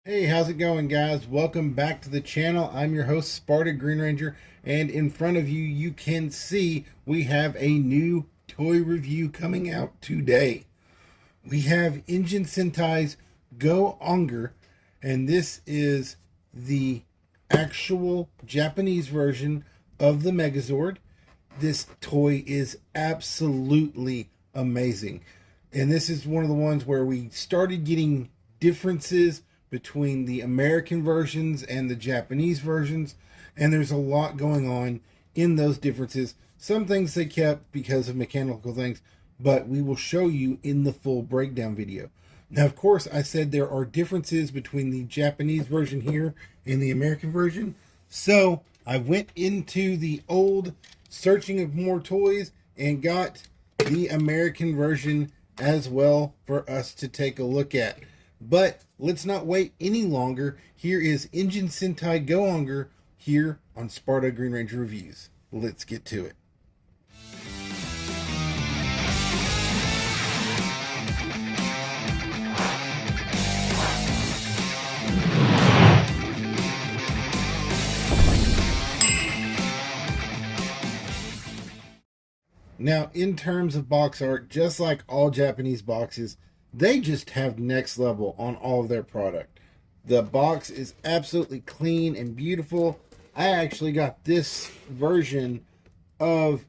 Hey, how's it going, guys? Welcome back to the channel. I'm your host, Spartan Green Ranger, and in front of you, you can see we have a new toy review coming out today. We have Engine Sentai's Go-onger, and this is the actual Japanese version of the Megazord. This toy is absolutely amazing. And this is one of the ones where we started getting differences between the American versions and the Japanese versions, and there's a lot going on in those differences. Some things they kept because of mechanical things, but we will show you in the full breakdown video. Now, of course, I said there are differences between the Japanese version here and the American version, so I went into the old searching of more toys and got the American version as well for us to take a look at. But let's not wait any longer. Here is Engine Sentai Go-onger here on Sparta Green Ranger Reviews. Let's get to it. Now, in terms of box art, just like all Japanese boxes, they just have next level on all of their product. The box is absolutely clean and beautiful. I actually got this version of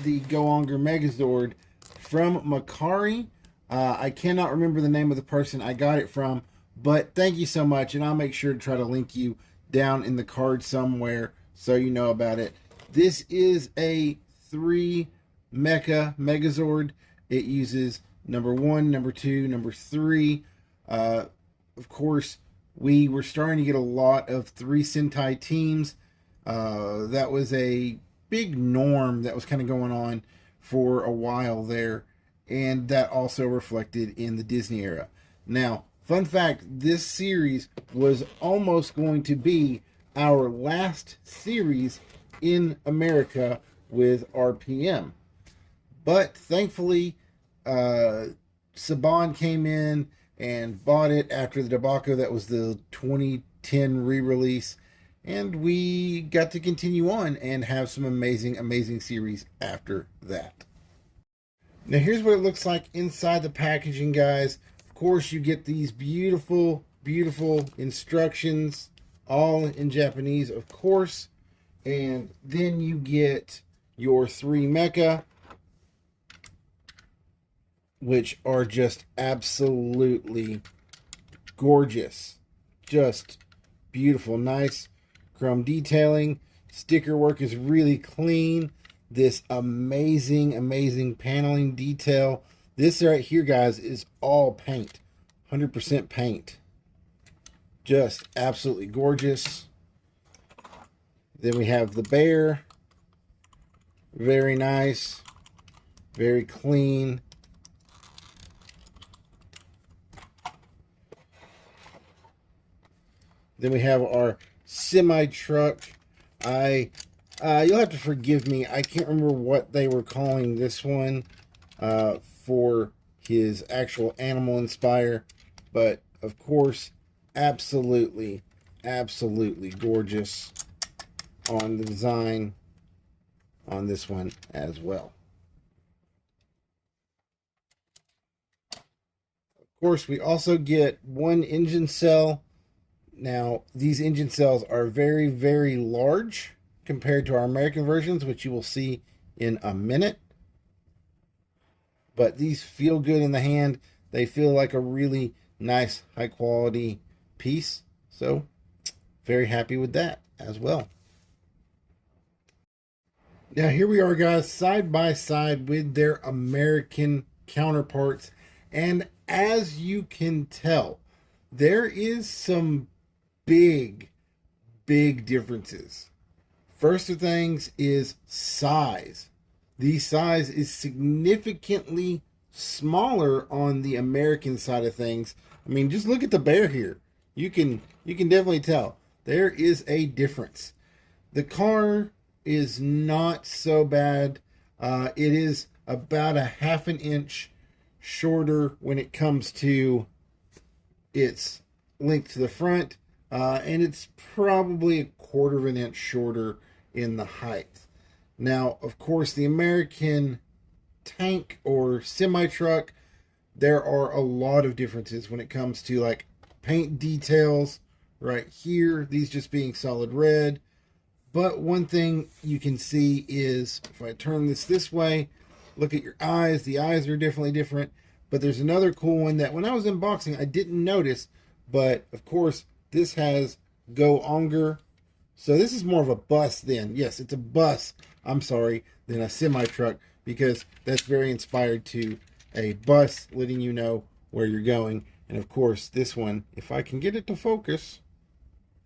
the Go-onger Megazord from Makari. I cannot remember the name of the person I got it from, but thank you so much, and I'll make sure to try to link you down in the card somewhere so you know about it. This is a 3 mecha Megazord. It uses number 1, number 2, number 3. Of course, we were starting to get a lot of 3 Sentai teams. That was a big norm that was kind of going on for a while there, and that also reflected in the Disney era. Now, fun fact, this series was almost going to be our last series in America with RPM. But thankfully, Saban came in and bought it after the debacle that was the 2010 re-release, and we got to continue on and have some amazing series after that. Now here's what it looks like inside the packaging, guys. Of course, you get these beautiful instructions, all in Japanese, of course, and then you get your 3 mecha, which are just absolutely gorgeous. Just beautiful. Nice chrome detailing. Sticker work is really clean. This amazing paneling detail. This right here, guys, is all paint. 100% paint. Just absolutely gorgeous. Then we have the bear. Very nice. Very clean. Then we have our semi-truck. You'll have to forgive me. I can't remember what they were calling this one for his actual animal inspire. But, of course, absolutely gorgeous on the design on this one as well. Of course, we also get one engine cell. Now, these engine cells are very large compared to our American versions, which you will see in a minute. But these feel good in the hand. They feel like a really nice, high quality piece. So, very happy with that as well. Now, here we are, guys, side by side with their American counterparts. And as you can tell, there is some big differences. First of things is size. The size is significantly smaller on the American side of things. I mean, just look at the bear here. You can definitely tell there is a difference. The car is not so bad. It is about a half an inch shorter when it comes to its length to the front, and it's probably 1/4 of an inch shorter in the height. Now, of course, the American tank or semi-truck, there are a lot of differences when it comes to like paint details right here, these just being solid red. But one thing you can see is if I turn this way, look at your eyes. The eyes are definitely different. But there's another cool one that when I was unboxing, I didn't notice. But of course, this has Go-onger. So this is more of a bus then. Yes, it's a bus, I'm sorry, than a semi-truck, because that's very inspired to a bus, letting you know where you're going. And of course, this one, if I can get it to focus,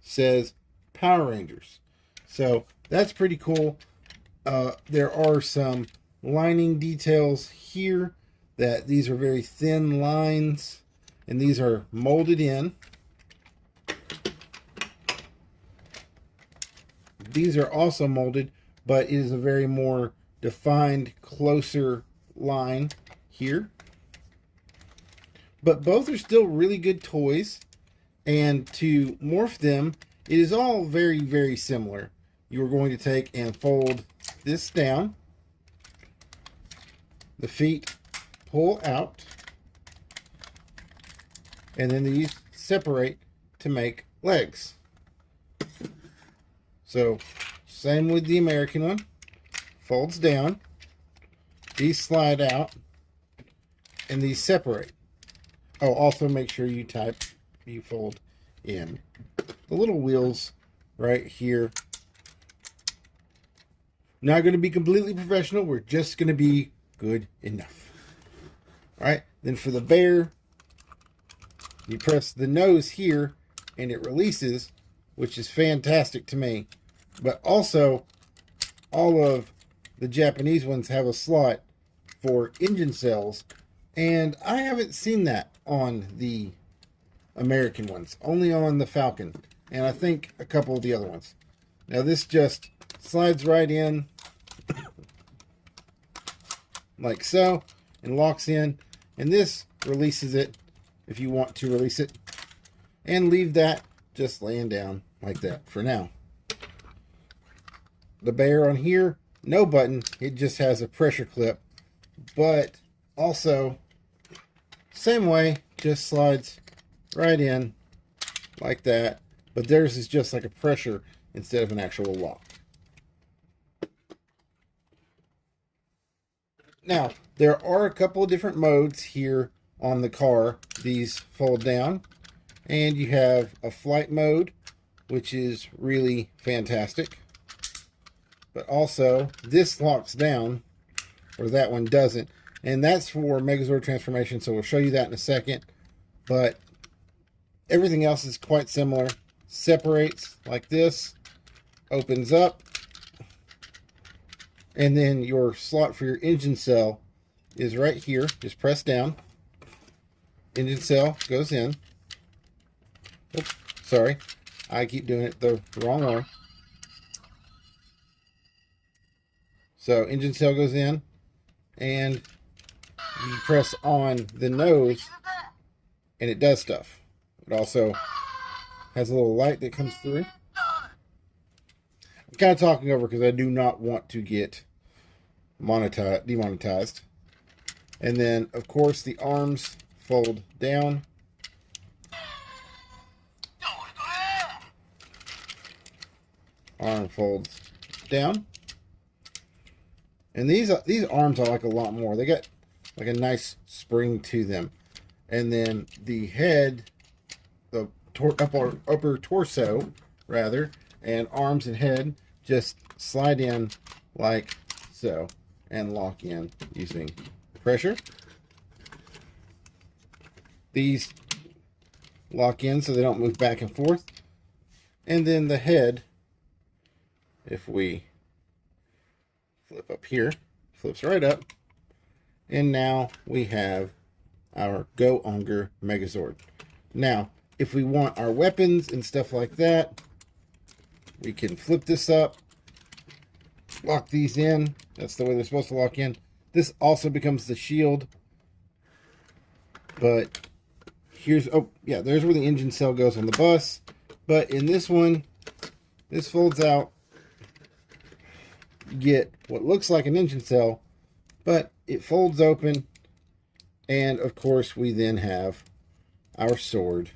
says Power Rangers. So that's pretty cool. There are some lining details here that these are very thin lines, and these are molded in. These are also molded, but it is a very more defined, closer line here. But both are still really good toys, and to morph them, it is all very, very similar. You're going to take and fold this down. The feet pull out, and then these separate to make legs. So, same with the American one. Folds down. These slide out, and these separate. Oh, also make sure you fold in the little wheels right here. Not going to be completely professional. We're just going to be good enough. All right. Then for the bear, you press the nose here and it releases, which is fantastic to me. But also, all of the Japanese ones have a slot for engine cells. And I haven't seen that on the American ones. Only on the Falcon. And I think a couple of the other ones. Now this just slides right in like so and locks in, and this releases it if you want to release it, and leave that just laying down like that for now. The bear on here, no button, it just has a pressure clip, but also same way, just slides right in like that, but theirs is just like a pressure instead of an actual lock. Now, there are a couple of different modes here on the car. These fold down, and you have a flight mode, which is really fantastic. But also, this locks down, or that one doesn't. And that's for Megazord transformation, so we'll show you that in a second. But everything else is quite similar. Separates like this, opens up, and then your slot for your engine cell is right here. Just press down. Engine cell goes in. Oops, sorry. I keep doing it the wrong way. So engine cell goes in, and you press on the nose, and it does stuff. It also has a little light that comes through. I'm kind of talking over because I do not want to get demonetized. And then, of course, the arms fold down. Arm folds down. And these arms I like a lot more. They got like a nice spring to them. And then the head, the upper torso, rather, and arms and head just slide in like so and lock in using pressure. These lock in so they don't move back and forth. And then the head, if we flip up here, flips right up. And now we have our Go-onger Megazord. Now, if we want our weapons and stuff like that, we can flip this up, lock these in. That's the way they're supposed to lock in. This also becomes the shield. But here's, oh yeah, there's where the engine cell goes on the bus. But in this one, this folds out. You get what looks like an engine cell, but it folds open. And of course, we then have our sword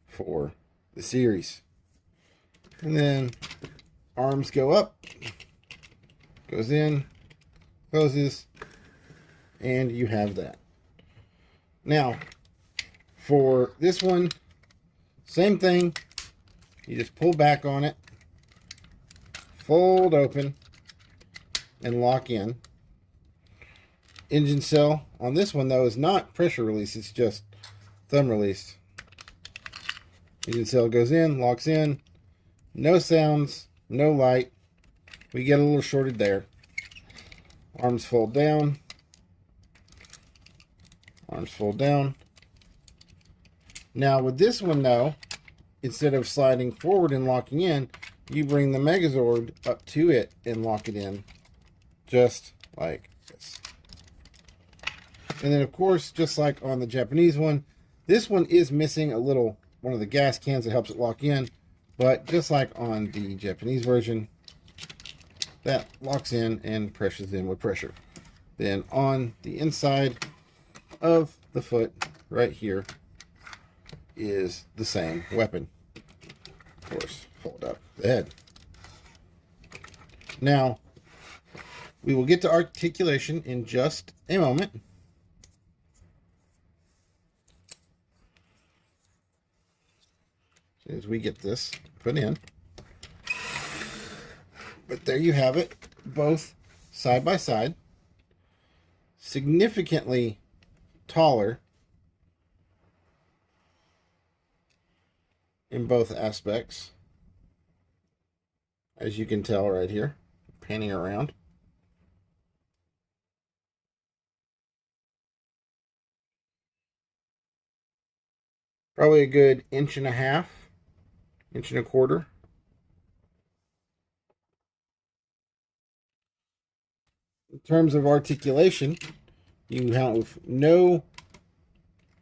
for the series. And then arms go up, goes in, closes, and you have that. Now, for this one, same thing. You just pull back on it, fold open, and lock in. Engine cell on this one, though, is not pressure release. It's just thumb release. Engine cell goes in, locks in. No sounds, no light. We get a little shorted there. Arms fold down. Arms fold down. Now with this one, though, instead of sliding forward and locking in, you bring the Megazord up to it and lock it in. Just like this. And then, of course, just like on the Japanese one, this one is missing one of the gas cans that helps it lock in. But just like on the Japanese version, that locks in and presses in with pressure. Then on the inside of the foot, right here, is the same weapon. Of course, fold up the head. Now, we will get to articulation in just a moment. As we get this put in. But there you have it, both side by side. Significantly taller in both aspects, as you can tell right here, panning around. Probably a good 1.5 inch, 1.25 inches. In terms of articulation, you have no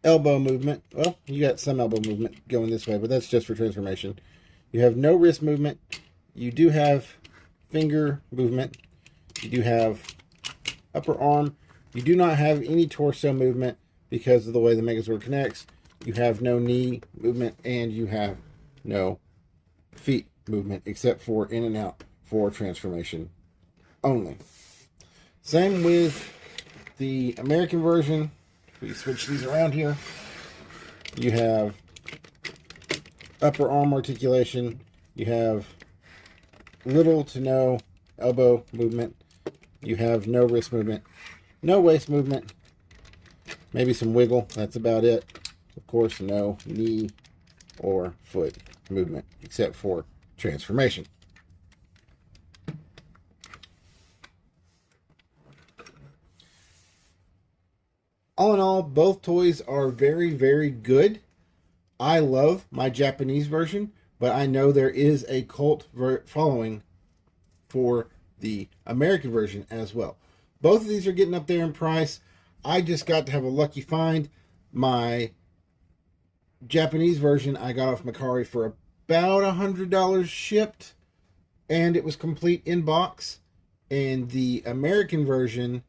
elbow movement. Well, you got some elbow movement going this way, but that's just for transformation. You have no wrist movement. You do have finger movement. You do have upper arm. You do not have any torso movement because of the way the Megazord connects. You have no knee movement, and you have no feet movement except for in and out for transformation only. Same with the American version. If we switch these around here, you have upper arm articulation. You have little to no elbow movement. You have no wrist movement, no waist movement, maybe some wiggle. That's about it. Of course, no knee or foot movement except for transformation. All in all, both toys are very, very good. I love my Japanese version, but I know there is a cult following for the American version as well. Both of these are getting up there in price. I just got to have a lucky find. My Japanese version I got off Mercari for about $100 shipped, and it was complete in box. And the American version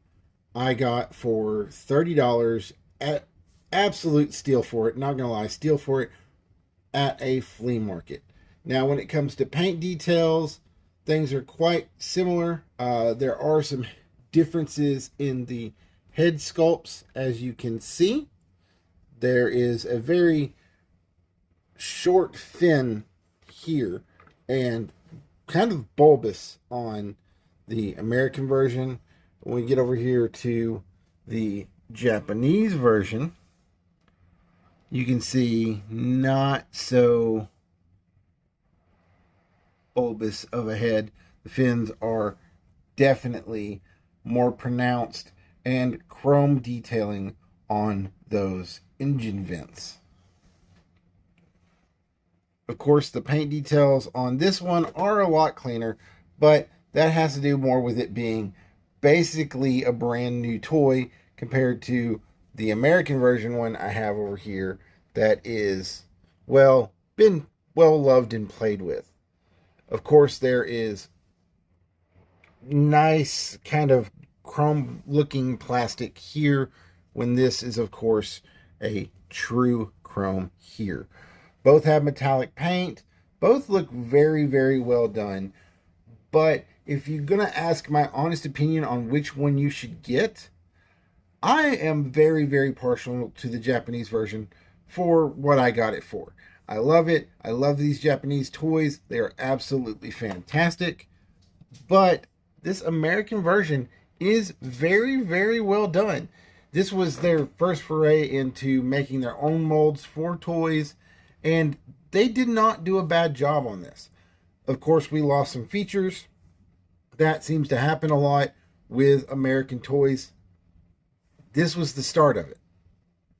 I got for $30 at absolute steal for it. Not gonna lie, steal for it at a flea market. Now, when it comes to paint details, things are quite similar. There are some differences in the head sculpts, as you can see. There is a very short fin here and kind of bulbous on the American version. When we get over here to the Japanese version, you can see not so bulbous of a head. The fins are definitely more pronounced, and chrome detailing on those engine vents. Of course, the paint details on this one are a lot cleaner, but that has to do more with it being basically a brand new toy compared to The American version one I have over here that is, well, been well loved and played with. Of course, there is nice kind of chrome looking plastic here, when this is, of course, a true chrome here. Both have metallic paint. Both look very, very well done. But if you're going to ask my honest opinion on which one you should get, I am very, very partial to the Japanese version for what I got it for. I love it. I love these Japanese toys. They are absolutely fantastic. But this American version is very, very well done. This was their first foray into making their own molds for toys, and they did not do a bad job on this. Of course, we lost some features. That seems to happen a lot with American toys. This was the start of it.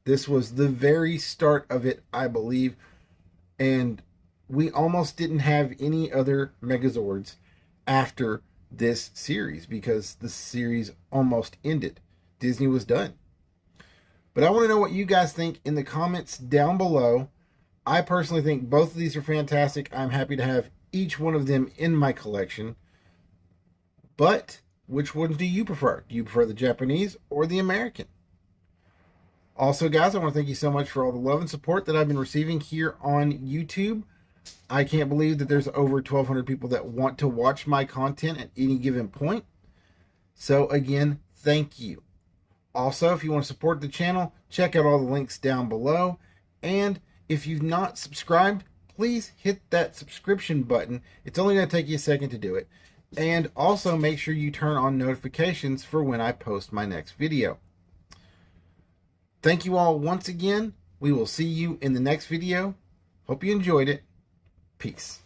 This was the very start of it, I believe. And we almost didn't have any other Megazords after this series, because the series almost ended. Disney was done. But I want to know what you guys think in the comments down below. I personally think both of these are fantastic. I'm happy to have each one of them in my collection. But which ones do you prefer? Do you prefer the Japanese or the American? Also, guys, I want to thank you so much for all the love and support that I've been receiving here on YouTube. I can't believe that there's over 1,200 people that want to watch my content at any given point. So again, thank you. Also, if you want to support the channel, check out all the links down below. And if you've not subscribed, please hit that subscription button. It's only going to take you a second to do it. And also make sure you turn on notifications for when I post my next video. Thank you all once again. We will see you in the next video. Hope you enjoyed it. Peace.